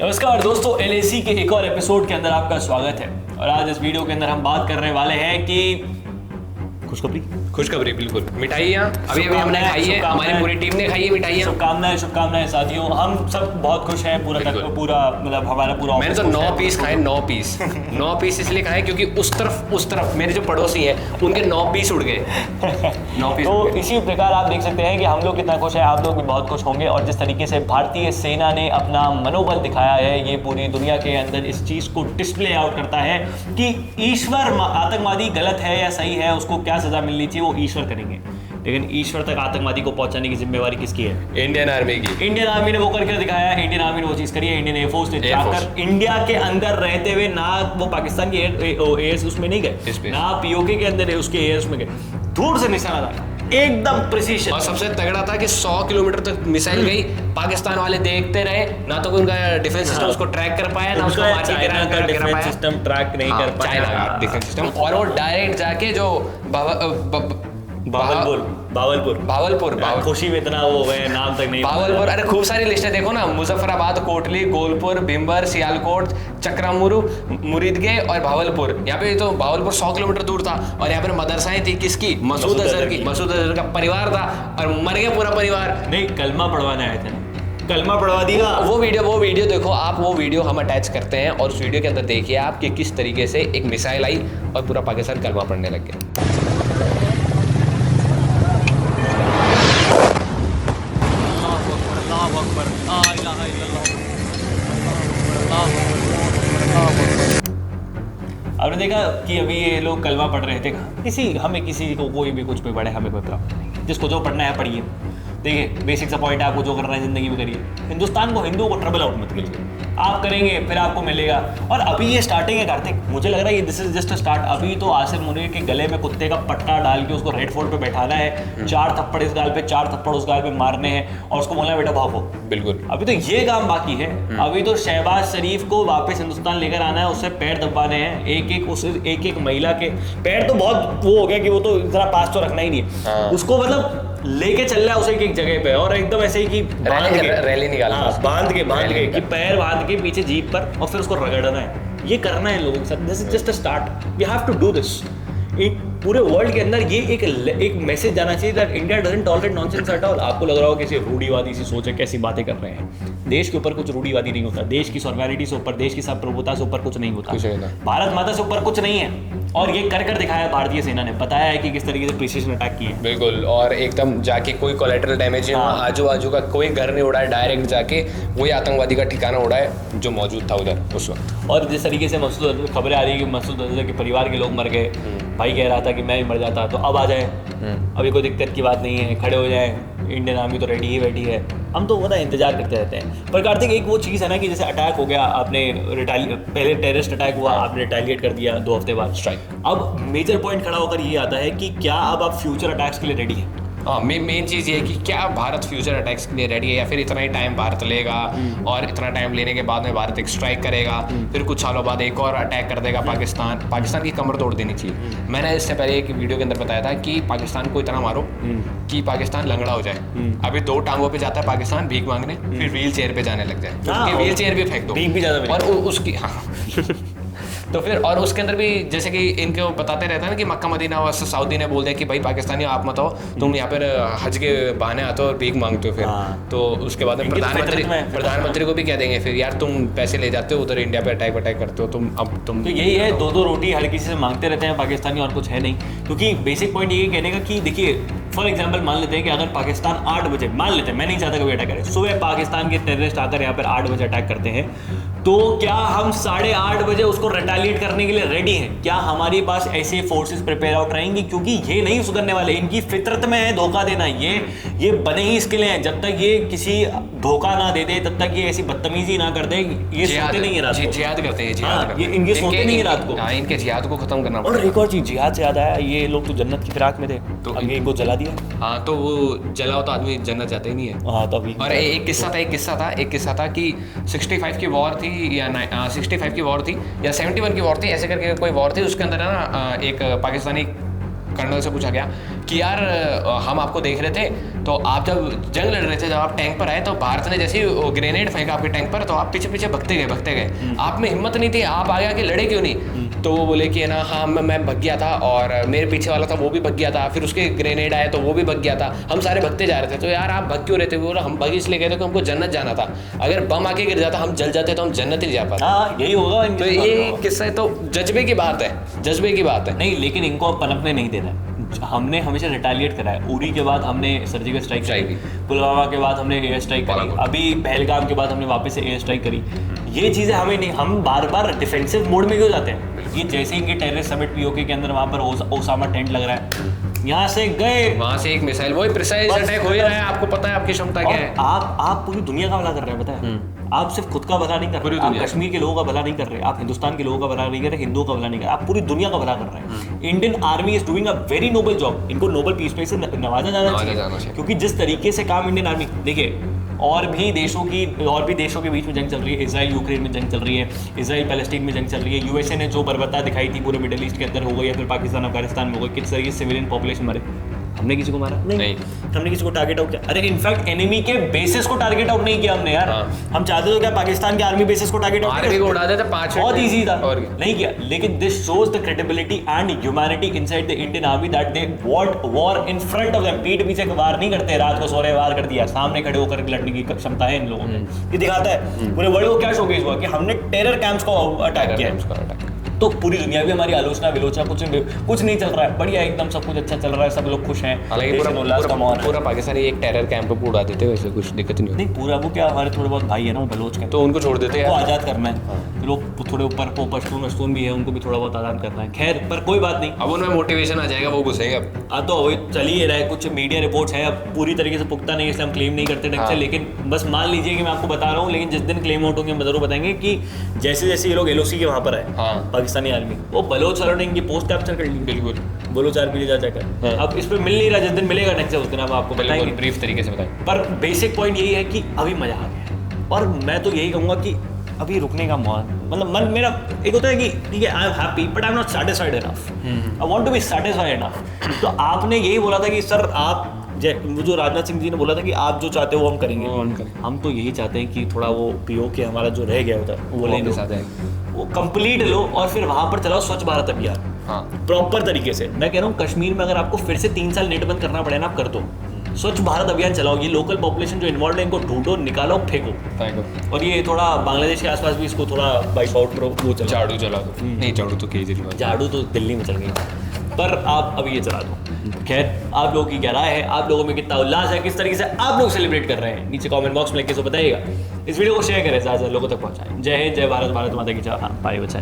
नमस्कार दोस्तों, LAC के एक और एपिसोड के अंदर आपका स्वागत है। और आज इस वीडियो के अंदर हम बात करने वाले हैं कि खुशखबरी बिल्कुल मिठाइयाँ अभी हमने खाई है, हमारी पूरी टीम ने खाई है मिठाइयाँ। शुभकामनाएं साथियों, हम सब बहुत खुश हैं। पूरा मतलब हमारा पूरा मैंने तो 9 पीस खाए, 9 पीस 9 पीस इसलिए खाए क्योंकि उस तरफ मेरे जो पड़ोसी हैं उनके 9 पीस उड़ गए 9 पीस। तो इसी प्रकार आप देख सकते हैं कि हम लोग कितना खुश हैं, आप लोग भी बहुत खुश होंगे। और जिस तरीके से भारतीय सेना ने अपना मनोबल दिखाया है, ये पूरी दुनिया के अंदर इस चीज़ को डिस्प्ले आउट करता है कि ईश्वर आतंकवादी गलत है या सही है, उसको क्या सजा मिलनी चाहिए वो ईश्वर करेंगे। लेकिन ईश्वर तक आतंकवादी को पहुंचाने की जिम्मेवारी किसकी है? इंडियन आर्मी की। इंडियन आर्मी ने वो करके दिखाया है, इंडियन आर्मी ने वो चीज़ करी है। इंडियन एयरफोर्स ने जाकर इंडिया के अंदर रहते हुए ना वो पाकिस्तान की एयर्स उसमें नहीं गए, ना पीओके के अंदर उसके एयर्स में गए, दूर से निशाना था, एकदम प्रिसीशन। और सबसे तगड़ा था कि 100 किलोमीटर तक मिसाइल गई, पाकिस्तान वाले देखते रहे, ना तो उनका डिफेंस सिस्टम उसको ट्रैक कर पाया, ना उसको डिफेंस सिस्टम ट्रैक नहीं कर पाया, चाइना का डिफेंस सिस्टम। और वो डायरेक्ट जाके जो भावलपुर खुशी में इतना वो है, नाम तक नहीं भावलपुर। अरे खूब सारी लिस्टें देखो ना, मुजफ्फराबाद, कोटली, गोलपुर, भिम्बर, सियालकोट, चक्रामुरू, मुरीदगे और भावलपुर। यहाँ पे तो भावलपुर 100 किलोमीटर दूर था। और यहाँ पे मदरसाएं थी किसकी? मसूद अजहर की। मसूद अजहर का परिवार था और मर गया पूरा परिवार। नहीं, कलमा पढ़वाने आए थे, कलमा पढ़वा दिया। वो वीडियो देखो आप, वो वीडियो हम अटैच करते हैं और उस वीडियो के अंदर देखिए आप कि किस तरीके से एक मिसाइल आई और पूरा पाकिस्तान कलमा पढ़ने लग गया। आपने देखा कि अभी ये लोग कलमा पढ़ रहे थे, किसी को कोई भी कुछ भी पढ़े, हमें कोई प्रॉब्लम नहीं। जिसको जो पढ़ना है पढ़िए। देखिए, बेसिक सा पॉइंट है, आपको जो करना है जिंदगी में करिए। हिंदुस्तान को, हिंदुओं को ट्रबल आउट मत करिए। आप करेंगे फिर आपको मिलेगा। और अभी ये स्टार्टिंग है कार्तिक, मुझे लग रहा है ये this is just a start. अभी तो आसिफ मुनीर के गले में कुत्ते का पट्टा डाल के उसको रेड फोर्ट पे बैठाना है, 4 थप्पड़ इस गाल पे, 4 थप्पड़ उस गाल पे मारने हैं और उसको बोलना है बेटा भागो। बिल्कुल, अभी तो ये काम बाकी है। अभी तो शहबाज शरीफ को वापस हिंदुस्तान लेकर आना है, उससे पैर दबाने हैं, एक एक महिला के पैर। तो बहुत वो हो गया कि वो तो जरा पास तो रखना ही नहीं है, उसको मतलब लेके चल रहा है उसे एक जगह पे, और एकदम ऐसे ही कि रैली निकालना, बांध के कि पैर बांध के पीछे जीप पर, और फिर उसको रगड़ना है। ये करना है लोगों के साथ। This is just a start, we have to do this. पूरे वर्ल्ड के अंदर ये एक मैसेज जाना चाहिए that India doesn't tolerate nonsense at all. आपको लग रहा हो कैसे रूढ़ीवादी सी सोच है, कैसी बातें कर रहे हैं। देश के ऊपर कुछ रूढ़ीवादी नहीं होता, देश की सॉवरेनिटी से ऊपर, देश की सार्वभौमता से ऊपर कुछ नहीं होता, भारत माता से ऊपर कुछ नहीं है। और ये कर दिखाया भारतीय सेना ने, बताया है कि किस तरीके से प्रिसीजन अटैक किए। बिल्कुल, और एकदम जाके कोई कोलैटरल डैमेज है, आजू बाजू का कोई घर नहीं उड़ा है, डायरेक्ट जाके वही आतंकवादी का ठिकाना उड़ा है जो मौजूद था उधर उस वक्त। और जिस तरीके से खबरें आ रही है कि मसूद अजहर के परिवार के लोग मर गए, भाई कह रहा था कि मैं भी मर जाता तो अब आ जाए, अभी कोई दिक्कत की बात नहीं है, खड़े हो जाए, इंडियन आर्मी तो रेडी ही बैठी है। हम तो मतलब इंतजार करते रहते हैं। पर कार्तिक, एक वो चीज़ है ना कि जैसे अटैक हो गया, आपने पहले टेररिस्ट अटैक हुआ, आपने रिटेलिएट कर दिया 2 हफ्ते बाद स्ट्राइक। अब मेजर पॉइंट खड़ा होकर ये आता है कि क्या अब आप फ्यूचर अटैक्स के लिए रेडी हैं? हाँ, मेन चीज़ ये है कि क्या भारत फ्यूचर अटैक्स के लिए रेडी है, या फिर इतना ही टाइम भारत लेगा और इतना टाइम लेने के बाद में भारत एक स्ट्राइक करेगा, फिर कुछ सालों बाद एक और अटैक कर देगा पाकिस्तान की कमर तोड़ देनी चाहिए। मैंने इससे पहले एक वीडियो के अंदर बताया था कि पाकिस्तान को इतना मारो कि पाकिस्तान लंगड़ा हो जाए। अभी 2 टांगों पे जाता है पाकिस्तान भीख मांगने, फिर व्हील चेयर पे जाने लग जाए, व्हील चेयर भी फेंक दो और उसकी तो फिर, और उसके अंदर भी जैसे कि इनको बताते रहता है ना कि मक्का मदीना और सऊदी ने बोल दिया कि भाई पाकिस्तानी आप मत आओ, तुम यहाँ पर हज के बहाने आते हो और भीख मांगते हो। फिर तो उसके बाद में प्रधानमंत्री को भी कह देंगे फिर, यार तुम पैसे ले जाते हो उधर इंडिया पे अटैक करते हो, तुम तो यही है, 2 रोटी हर किसी से मांगते रहते हैं पाकिस्तानी, और कुछ है नहीं। क्योंकि बेसिक पॉइंट ये कहने का कि देखिए, फॉर एग्जाम्पल मान लेते हैं कि अगर पाकिस्तान 8 बजे, मान लेते हैं, मैं नहीं चाहता कभी अटैक करे, सुबह पाकिस्तान के टेररिस्ट आकर यहाँ पर 8 बजे अटैक करते हैं, तो क्या हम 8:30 बजे उसको रिटेलिएट करने के लिए रेडी हैं? क्या हमारे पास ऐसे फोर्सेस प्रिपेयर आउट रहेंगी? क्योंकि ये नहीं सुधरने वाले, इनकी फितरत में है धोखा देना। ये बने ही इसके लिए हैं, जब तक ये किसी धोखा ना दे दे तब तक ये ऐसी बदतमीजी ना कर दे। ये सोते नहीं है रात को, जिहाद करते हैं, ये इनके सोते नहीं है रात को। इनके जिहाद को खत्म करना। और एक और चीज, जिहाद से याद आया, ये लोग तो जन्नत की फिराक में थे, तो इनको जला दिया। हाँ, तो वो जलाओ तो आदमी जन्नत जाता ही नहीं है। हाँ, तो अभी और एक किस्सा था कि 65 की वॉर थी या 65 की वॉर थी या 71 की वॉर थी, ऐसे करके कोई वॉर थी। उसके अंदर है ना एक पाकिस्तानी कर्नल से पूछा गया कि यार हम आपको देख रहे थे, तो आप जब जंग लड़ रहे थे, जब आप टैंक पर आए तो भारत ने जैसे ही ग्रेनेड फेंका आपके टैंक पर, तो आप पीछे पीछे भगते गए, आप में हिम्मत नहीं थी, आप आगे आके लड़े क्यों नहीं? तो वो बोले कि ना हाँ मैं भग गया था, और मेरे पीछे वाला था वो भी भग गया था, फिर उसके ग्रेनेड आए तो वो भी भग गया था, हम सारे भगते जा रहे थे। तो यार आप भग क्यों रहे थे? बोला हम भग इसलिए गए थे कि हमको जन्नत जाना था, अगर बम आके गिर जाता, हम जल जाते तो हम जन्नत ही जा पाते। हाँ यही होगा। तो ये किस्सा तो जज्बे की बात है, जज्बे की बात है। नहीं, लेकिन इनको अब पनपने नहीं देना है। हमने हमेशा रिटालिएट करा है। उरी के बाद हमने सर्जिकल स्ट्राइक करी, पुलवामा के बाद हमने एयर स्ट्राइक करी, अभी पहलगाम के बाद हमने वापस से एयर स्ट्राइक करी। ये चीज़ें हमें नहीं, हम बार बार डिफेंसिव मोड में क्यों जाते हैं? ये जैसे ही इनके टेररिस्ट समिट पीओके के अंदर वहाँ पर ओसामा टेंट लग रहा है, यहाँ से गए, वहाँ से एक मिसाइल, वही प्रिसाइज अटैक हो ही रहा है, आपको पता है आपकी क्षमता क्या है। आप पूरी दुनिया का भला कर रहे हैं, पता है? आप सिर्फ खुद का भला नहीं कर रहे, आप कश्मीर के लोगों का भला नहीं कर रहे, आप हिंदुस्तान के लोगों का भला नहीं कर रहे, हिंदुओं का भला नहीं कर रहे, आप पूरी दुनिया का भला कर रहे हैं। Indian army is doing a very noble job. इनको नोबल पीस प्राइज से नवाजा जाना चाहिए, क्योंकि जिस तरीके से काम इंडियन आर्मी, देखिए और भी देशों के बीच में जंग चल रही है। इजराइल यूक्रेन में जंग चल रही है, इजराइल पैलेस्टीन में जंग चल रही है। यूएसए ने जो बर्बरता दिखाई थी पूरे मिडिल ईस्ट के अंदर हो गई, या फिर पाकिस्तान अफगानिस्तान में हो गई, किस तरीके से सिविलियन पॉपुलेशन मरे। हमने किसी को मारा नहीं। हमने किसी को टारगेट आउट किया? अरे इनफैक्ट एनिमी के बेसिस को टारगेट आउट नहीं किया हमने यार। हम चाहते तो क्या पाकिस्तान के आर्मी बेसिस को टारगेट आउट उड़ा देते, बहुत इजी था, नहीं किया। लेकिन this shows the credibility and humanity inside the Indian army that they what war in front of them. पीठ पीछे वार नहीं करते, रात को सो रहे वार कर दिया, सामने खड़े होकर लड़ने की क्षमता है इन लोगों में। ये दिखाता है पूरे वर्ल्ड को क्या शोकेस हुआ कि हमने टेरर कैंप्स को अटैक किया। तो पूरी दुनिया भी हमारी आलोचना विलोचना कुछ नहीं चल रहा है, बढ़िया एकदम सब कुछ अच्छा चल रहा है, सब लोग खुश हैं। पूरा पाकिस्तान एक टेरर कैंप पे उड़ा देते, वैसे कुछ दिक्कत नहीं नहीं पूरा वो क्या, हमारे थोड़े बहुत भाई है ना वो बलोच के, तो उनको छोड़ देते हैं, आज़ाद करना है। लोग थोड़े ऊपर को पश्तून भी है, उनको भी थोड़ा बहुत आज़ाद करना है। खैर पर कोई बात नहीं, अब उनमें मोटिवेशन आ जाएगा, वो घुसेगा। तो वही चल ही रहा है, कुछ मीडिया रिपोर्ट्स है, अब पूरी तरीके से पुख्ता नहीं, इसलिए हम क्लेम नहीं करते ढंग से। लेकिन बस मान लीजिए कि मैं आपको बता रहा हूँ, लेकिन जिस दिन क्लेम आउट होंगे हम जरूर बताएंगे कि जैसे जैसे ये लोग LOC के वहाँ पर आए, पाकिस्तानी आर्मी, वो बलोच वालों ने इनकी पोस्ट कैप्चर कर ली। बिल्कुल, बलोच आर्मी जा जाकर अब इस पर मिल नहीं रहा, जिस दिन मिलेगा ढंग से उस दिन हम आपको बताएंगे, ब्रीफ तरीके से बताएंगे। पर बेसिक पॉइंट यही है कि अभी मजा आ गया, और मैं तो यही कहूँगा कि अभी रुकने का मतलब मन मेरा एक होता है कि ठीक है I am happy but I am not satisfied enough, I want to be satisfied enough. तो आपने यही बोला था कि सर आप जो राजनाथ सिंह जी ने बोला था कि आप जो चाहते हो वो हम करेंगे, हम तो यही चाहते हैं कि थोड़ा वो POK हमारा जो रह गया होता वो ले लो, वो कंप्लीट लो, और फिर वहाँ पर चलाओ स्वच्छ भारत अभियान प्रॉपर तरीके से। मैं कह रहा हूँ कश्मीर में अगर आपको फिर से 3 साल नेट बंद करना पड़े ना, आप कर दो, स्वच्छ भारत अभियान चलाओ, ये लोकल पॉपुलेशन जो इन्वॉल्व है इनको ढूंढो, निकालो, फेंको। और ये थोड़ा बांग्लादेश के आसपास भी इसको थोड़ा वाइप आउट करो, वो झाड़ू चला दो। नहीं झाड़ू तो केजरीवाल, झाड़ू तो दिल्ली में चल गई, पर आप अभी ये चला दो। खैर आप लोगों की क्या राय है, आप लोगों में कितना उल्लास है, किस तरीके से आप लोग सेलिब्रेट कर रहे हैं, नीचे कमेंट बॉक्स में लिख के तो बताइएगा। इस वीडियो को शेयर करें, ज़्यादा लोगों तक पहुंचाएं। जय हिंद, जय भारत, भारत माता की जय। हाँ भाई बच्चा।